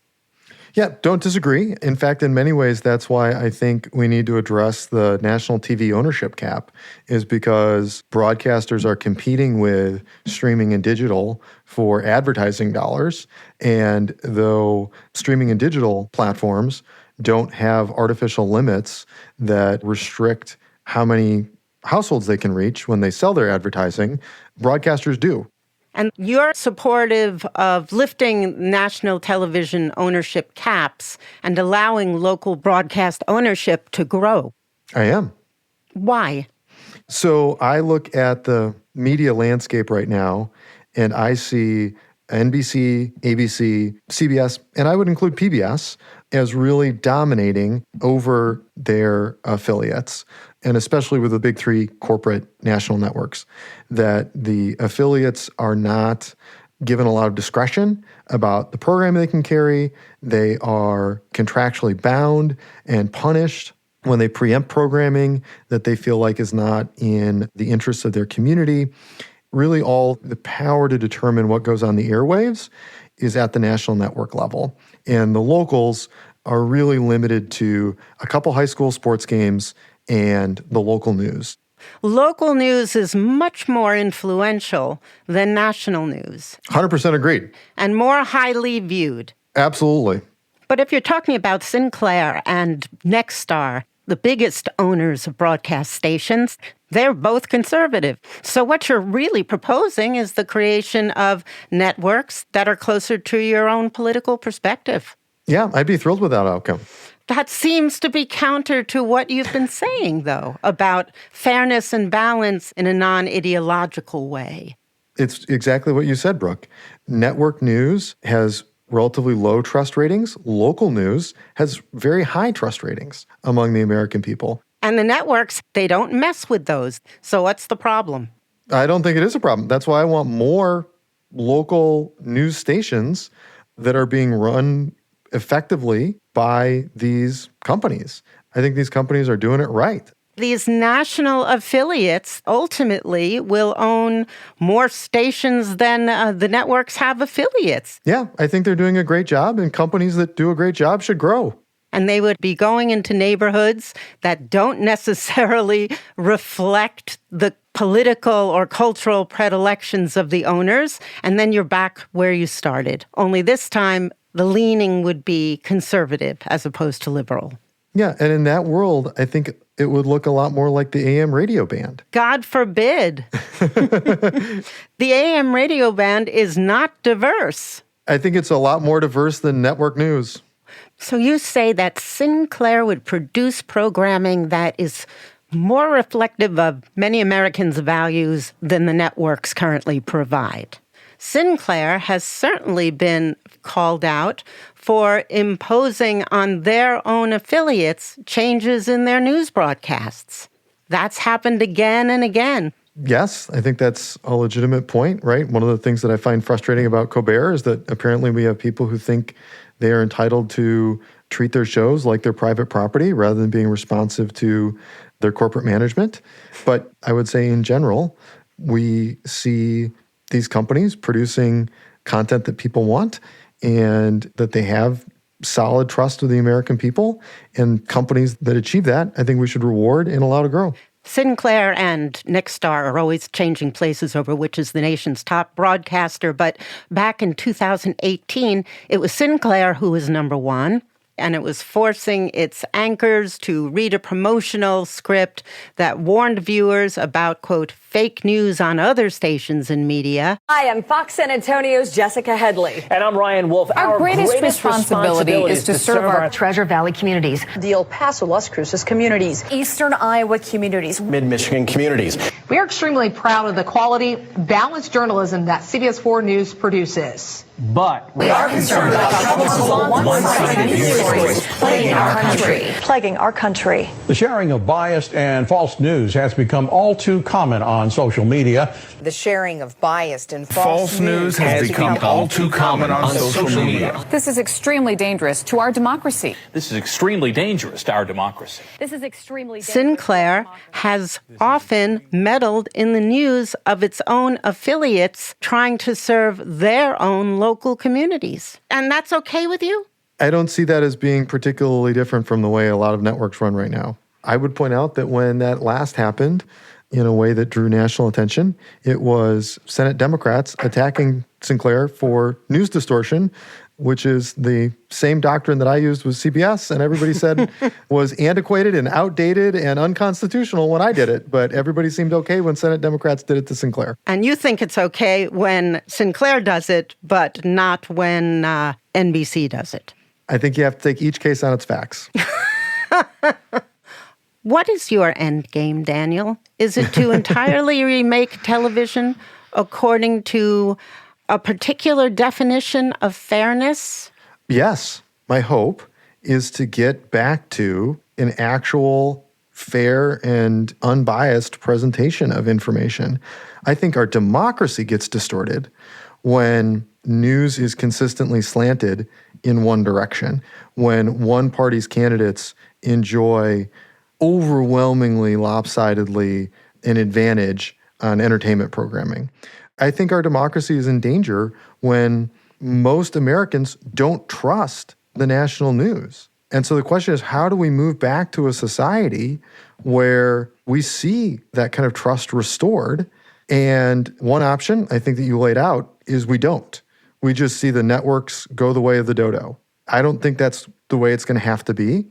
[SPEAKER 4] Yeah, don't disagree. In fact, in many ways, that's why I think we need to address the national TV ownership cap, is because broadcasters are competing with streaming and digital for advertising dollars. And though streaming and digital platforms don't have artificial limits that restrict how many households they can reach when they sell their advertising, broadcasters do.
[SPEAKER 2] And you're supportive of lifting national television ownership caps and allowing local broadcast ownership to grow.
[SPEAKER 4] I am.
[SPEAKER 2] Why?
[SPEAKER 4] So I look at the media landscape right now, and I see NBC, ABC, CBS, and I would include PBS as really dominating over their affiliates, and especially with the big three corporate national networks, that the affiliates are not given a lot of discretion about the program they can carry. They are contractually bound and punished when they preempt programming that they feel like is not in the interests of their community. Really, all the power to determine what goes on the airwaves is at the national network level. And the locals are really limited to a couple high school sports games and the local news.
[SPEAKER 2] Local news is much more influential than national news.
[SPEAKER 4] 100% agreed.
[SPEAKER 2] And more highly viewed.
[SPEAKER 4] Absolutely.
[SPEAKER 2] But if you're talking about Sinclair and Nexstar, the biggest owners of broadcast stations, they're both conservative. So what you're really proposing is the creation of networks that are closer to your own political perspective.
[SPEAKER 4] Yeah, I'd be thrilled with that outcome.
[SPEAKER 2] That seems to be counter to what you've been saying, though, about fairness and balance in a non-ideological way.
[SPEAKER 4] It's exactly what you said, Brooke. Network news has relatively low trust ratings. Local news has very high trust ratings among the American people.
[SPEAKER 2] And the networks, they don't mess with those. So what's the problem?
[SPEAKER 4] I don't think it is a problem. That's why I want more local news stations that are being run effectively by these companies. I think these companies are doing it right.
[SPEAKER 2] These national affiliates ultimately will own more stations than the networks have affiliates.
[SPEAKER 4] Yeah, I think they're doing a great job, and companies that do a great job should grow.
[SPEAKER 2] And they would be going into neighborhoods that don't necessarily reflect the political or cultural predilections of the owners, and then you're back where you started. Only this time, the leaning would be conservative as opposed to liberal.
[SPEAKER 4] Yeah, and in that world, I think it would look a lot more like the AM radio band.
[SPEAKER 2] God forbid. The AM radio band is not diverse.
[SPEAKER 4] I think it's a lot more diverse than network news.
[SPEAKER 2] So you say that Sinclair would produce programming that is more reflective of many Americans' values than the networks currently provide. Sinclair has certainly been called out for imposing on their own affiliates changes in their news broadcasts. That's happened again and again.
[SPEAKER 4] Yes, I think that's a legitimate point, right? One of the things that I find frustrating about Colbert is that apparently we have people who think they are entitled to treat their shows like their private property rather than being responsive to their corporate management. But I would say in general, we see these companies producing content that people want and that they have solid trust of the American people. And companies that achieve that, I think we should reward and allow to grow.
[SPEAKER 2] Sinclair and Nexstar are always changing places over which is the nation's top broadcaster. But back in 2018, it was Sinclair who was number one. And it was forcing its anchors to read a promotional script that warned viewers about, quote, fake news on other stations and media.
[SPEAKER 13] Hi, I'm Fox San Antonio's Jessica Headley.
[SPEAKER 14] And I'm Ryan Wolf.
[SPEAKER 13] Our greatest responsibility is to serve our Treasure Valley communities, the El Paso, Las Cruces communities, Eastern Iowa communities,
[SPEAKER 14] Mid-Michigan communities.
[SPEAKER 15] We are extremely proud of the quality, balanced journalism that CBS 4 News produces.
[SPEAKER 14] But
[SPEAKER 13] we are concerned about troublesome one-sided news stories plaguing our country.
[SPEAKER 16] The sharing of biased and false news has become all too common on social media.
[SPEAKER 17] The sharing of biased and false
[SPEAKER 18] news has become all too common on social media.
[SPEAKER 19] This is extremely dangerous to our democracy.
[SPEAKER 18] This is extremely dangerous to our democracy.
[SPEAKER 13] This is extremely dangerous.
[SPEAKER 2] Sinclair has often meddled in the news of its own affiliates trying to serve their own local communities. And that's okay with you?
[SPEAKER 4] I don't see that as being particularly different from the way a lot of networks run right now. I would point out that when that last happened, in a way that drew national attention, it was Senate Democrats attacking Sinclair for news distortion, which is the same doctrine that I used with CBS, and everybody said was antiquated and outdated and unconstitutional when I did it. But everybody seemed okay when Senate Democrats did it to Sinclair.
[SPEAKER 2] And you think it's okay when Sinclair does it, but not when NBC does it?
[SPEAKER 4] I think you have to take each case on its facts.
[SPEAKER 2] What is your end game, Daniel? Is it to entirely remake television according to a particular definition of fairness?
[SPEAKER 4] Yes. My hope is to get back to an actual fair and unbiased presentation of information. I think our democracy gets distorted when news is consistently slanted in one direction, when one party's candidates enjoy overwhelmingly lopsidedly an advantage on entertainment programming. I think our democracy is in danger when most Americans don't trust the national news. And so the question is, how do we move back to a society where we see that kind of trust restored? And one option, I think that you laid out, is we don't. We just see the networks go the way of the dodo. I don't think that's the way it's going to have to be.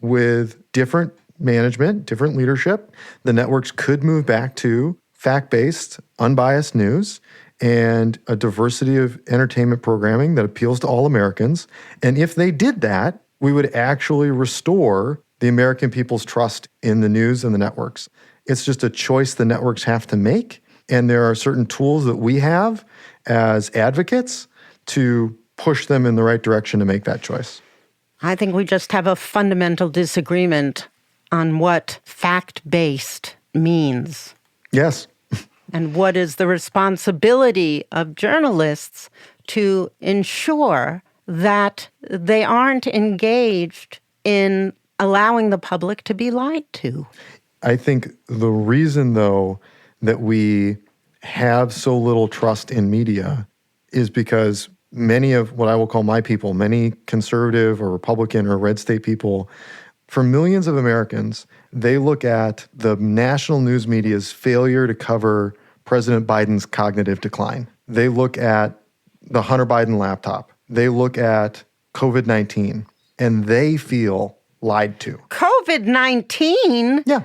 [SPEAKER 4] With different management, different leadership, the networks could move back to fact-based, unbiased news and a diversity of entertainment programming that appeals to all Americans. And if they did that, we would actually restore the American people's trust in the news and the networks. It's just a choice the networks have to make. And there are certain tools that we have as advocates to push them in the right direction to make that choice.
[SPEAKER 2] I think we just have a fundamental disagreement on what fact-based means.
[SPEAKER 4] Yes.
[SPEAKER 2] And what is the responsibility of journalists to ensure that they aren't engaged in allowing the public to be lied to.
[SPEAKER 4] I think the reason, though, that we have so little trust in media is because many of what I will call my people, many conservative or Republican or red state people, for millions of Americans, they look at the national news media's failure to cover President Biden's cognitive decline. They look at the Hunter Biden laptop. They look at COVID-19, and they feel lied to.
[SPEAKER 2] COVID-19?
[SPEAKER 4] Yeah.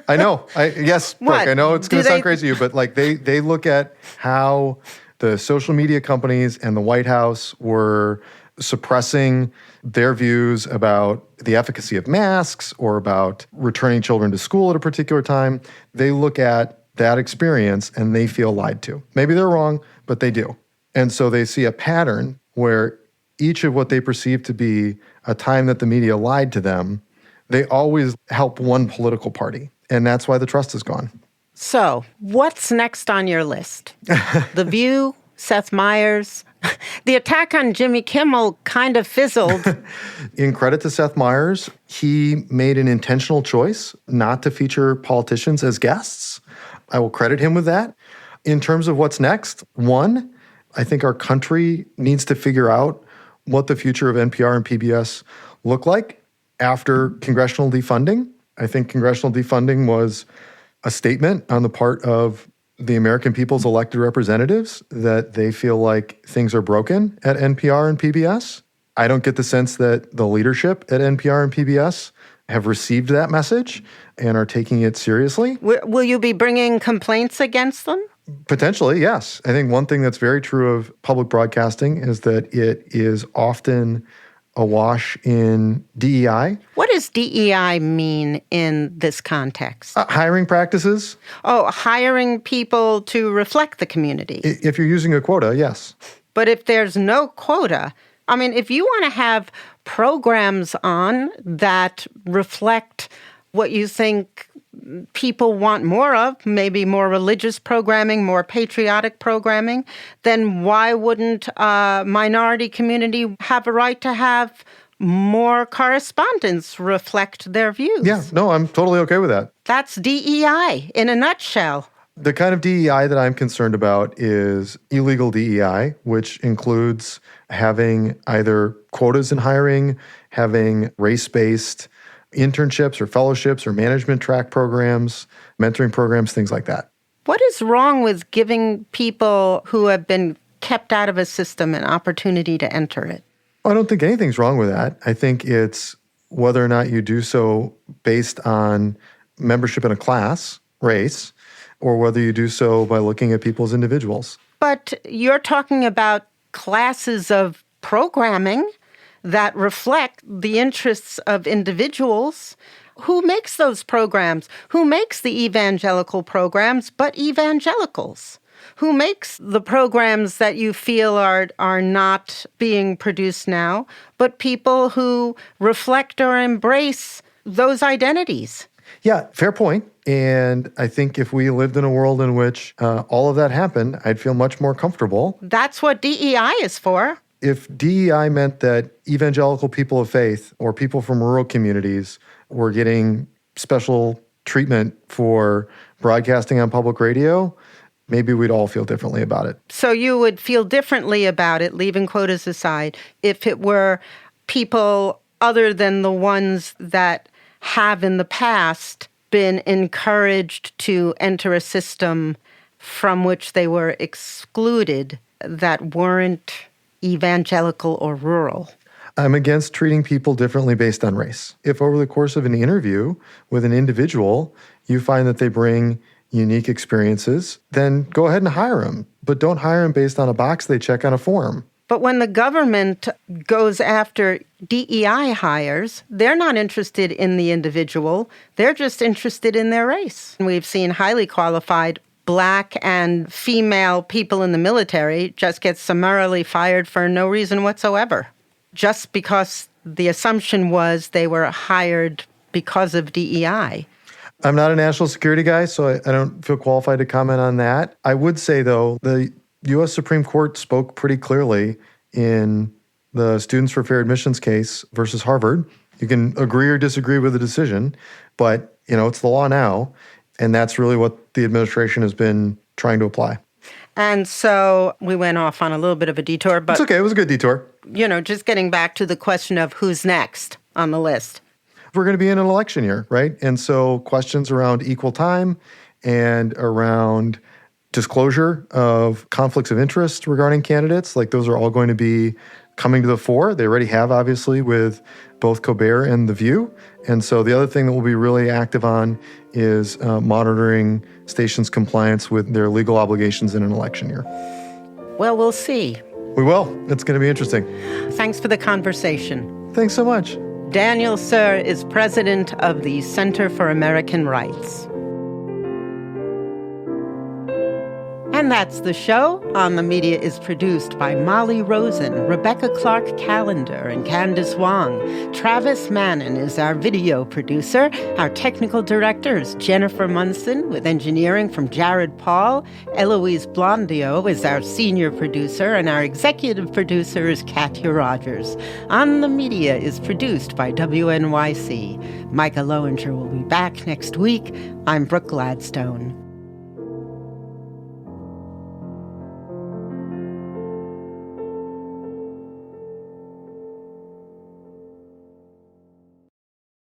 [SPEAKER 4] I know. Yes, Brooke, I know it's going to sound crazy to you, but like they look at how the social media companies and the White House were suppressing their views about the efficacy of masks or about returning children to school at a particular time. They look at that experience and they feel lied to. Maybe they're wrong, but they do. And so they see a pattern where each of what they perceive to be a time that the media lied to them, they always help one political party. And that's why the trust is gone.
[SPEAKER 2] So what's next on your list? The View, Seth Meyers. The attack on Jimmy Kimmel kind of fizzled.
[SPEAKER 4] In credit to Seth Meyers, he made an intentional choice not to feature politicians as guests. I will credit him with that. In terms of what's next, one, I think our country needs to figure out what the future of NPR and PBS look like after congressional defunding. I think congressional defunding was a statement on the part of the American people's elected representatives that they feel like things are broken at NPR and PBS. I don't get the sense that the leadership at NPR and PBS have received that message and are taking it seriously.
[SPEAKER 2] Will you be bringing complaints against them?
[SPEAKER 4] Potentially, yes. I think one thing that's very true of public broadcasting is that it is often awash in DEI.
[SPEAKER 2] What does DEI mean in this context?
[SPEAKER 4] Hiring practices.
[SPEAKER 2] Oh, hiring people to reflect the community.
[SPEAKER 4] If you're using a quota, yes.
[SPEAKER 2] But if there's no quota, I mean, if you want to have programs on that reflect what you think people want more of, maybe more religious programming, more patriotic programming, then why wouldn't a minority community have a right to have more correspondence reflect their views?
[SPEAKER 4] Yeah, no, I'm totally okay with that.
[SPEAKER 2] That's DEI in a nutshell.
[SPEAKER 4] The kind of DEI that I'm concerned about is illegal DEI, which includes having either quotas in hiring, having race-based internships or fellowships or management track programs, mentoring programs, things like that.
[SPEAKER 2] What is wrong with giving people who have been kept out of a system an opportunity to enter it?
[SPEAKER 4] I don't think anything's wrong with that. I think it's whether or not you do so based on membership in a class, race, or whether you do so by looking at people as individuals.
[SPEAKER 2] But you're talking about classes of programming that reflect the interests of individuals. Who makes those programs? Who makes the evangelical programs but evangelicals? Who makes the programs that you feel are not being produced now, but people who reflect or embrace those identities?
[SPEAKER 4] Yeah, fair point. And I think if we lived in a world in which all of that happened, I'd feel much more comfortable.
[SPEAKER 2] That's what DEI is for.
[SPEAKER 4] If DEI meant that evangelical people of faith or people from rural communities were getting special treatment for broadcasting on public radio, maybe we'd all feel differently about it.
[SPEAKER 2] So you would feel differently about it, leaving quotas aside, if it were people other than the ones that have in the past been encouraged to enter a system from which they were excluded that weren't evangelical or rural.
[SPEAKER 4] I'm against treating people differently based on race. If over the course of an interview with an individual, you find that they bring unique experiences, then go ahead and hire them. But don't hire them based on a box they check on a form.
[SPEAKER 2] But when the government goes after DEI hires, they're not interested in the individual. They're just interested in their race. We've seen highly qualified Black and female people in the military just get summarily fired for no reason whatsoever, just because the assumption was they were hired because of DEI.
[SPEAKER 4] I'm not a national security guy, so I don't feel qualified to comment on that. I would say, though, the U.S. Supreme Court spoke pretty clearly in the Students for Fair Admissions case versus Harvard. You can agree or disagree with the decision, but, it's the law now, and that's really what the administration has been trying to apply.
[SPEAKER 2] And so we went off on a little bit of a detour, but...
[SPEAKER 4] It's okay. It was a good detour.
[SPEAKER 2] Just getting back to the question of who's next on the list.
[SPEAKER 4] We're going to be in an election year, right? And so questions around equal time and around disclosure of conflicts of interest regarding candidates, like those are all going to be coming to the fore. They already have, obviously, with both Colbert and The View. And so the other thing that we'll be really active on is monitoring stations' compliance with their legal obligations in an election year.
[SPEAKER 2] Well, we'll see.
[SPEAKER 4] We will. It's going to be interesting.
[SPEAKER 2] Thanks for the conversation.
[SPEAKER 4] Thanks so much.
[SPEAKER 2] Daniel Suhr is president of the Center for American Rights. And that's the show. On the Media is produced by Molly Rosen, Rebecca Clark Callender, and Candace Wong. Travis Mannon is our video producer. Our technical director is Jennifer Munson, with engineering from Jared Paul. Eloise Blondio is our senior producer, and our executive producer is Katya Rogers. On the Media is produced by WNYC. Micah Lowinger will be back next week. I'm Brooke Gladstone.